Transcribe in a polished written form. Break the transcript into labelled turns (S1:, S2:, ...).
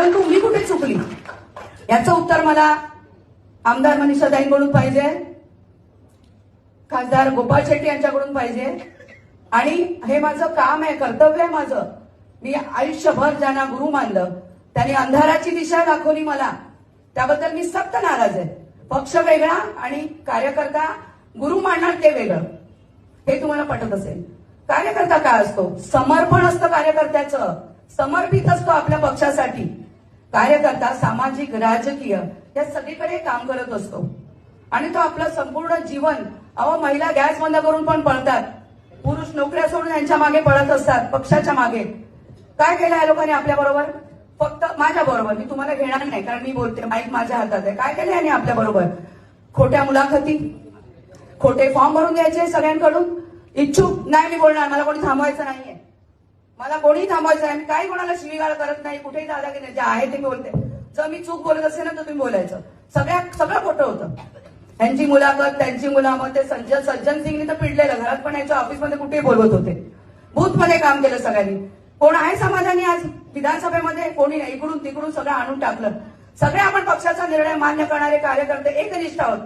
S1: परंतु मी कुठे चुकली याचं उत्तर मला आमदार मनीषाताईंकडून पाहिजे, खासदार गोपाळ शेट्टी यांच्याकडून पाहिजे. आणि हे माझं काम आहे, कर्तव्य आहे माझं. मी आयुष्यभर ज्यांना गुरु मानलं त्यांनी अंधाराची दिशा दाखवली मला, त्याबद्दल मी सक्त नाराज आहे. पक्ष वेगळा आणि कार्यकर्ता गुरु मानणार ते वेगळं, हे तुम्हाला पटत असेल. कार्यकर्ता काय असतो? समर्पण असतं कार्यकर्त्याचं, समर्पित असतो आपल्या पक्षासाठी. कार्यकर्ता सामाजिक राजकीय या सगळीकडे काम करत असतो आणि तो आपलं संपूर्ण जीवन, महिला गॅस बंद करून पण पळतात, पुरुष नोकऱ्या सोडून यांच्या मागे पळत असतात, पक्षाच्या मागे. काय केलं या लोकांनी आपल्या बरोबर? फक्त माझ्या बरोबर, मी तुम्हाला घेणार नाही कारण मी बोलते, माईक माझ्या हातात आहे. काय केलं यांनी आपल्या बरोबर? खोट्या मुलाखती, खोटे फॉर्म भरून घ्यायचे सगळ्यांकडून. इच्छुक नाही मी बोलणार, मला कोणी थांबवायचं नाहीये, मला कोणी थांबवायचं नाही. मी काही कोणाला शिवीगाळ करत नाही, कुठेही दादागिरी जे आहे ते मी बोलते. जर मी चूक बोलत असेल ना तर तुम्ही बोलायचं. सगळं खोटं होतं. यांची मुलाखत, त्यांची मुलाखत, ते सज्जन सिंगनी तर पिडलेलं, घरात पण यायच्या ऑफिसमध्ये कुठेही बोलवत होते, बूथमध्ये काम केलं सगळ्यांनी. कोण आहे समाधानी आज विधानसभेमध्ये? कोणी नाही. इकडून तिकडून सगळं आणून टाकलं. सगळे आपण पक्षाचा निर्णय मान्य करणारे कार्यकर्ते एकनिष्ठ आहोत.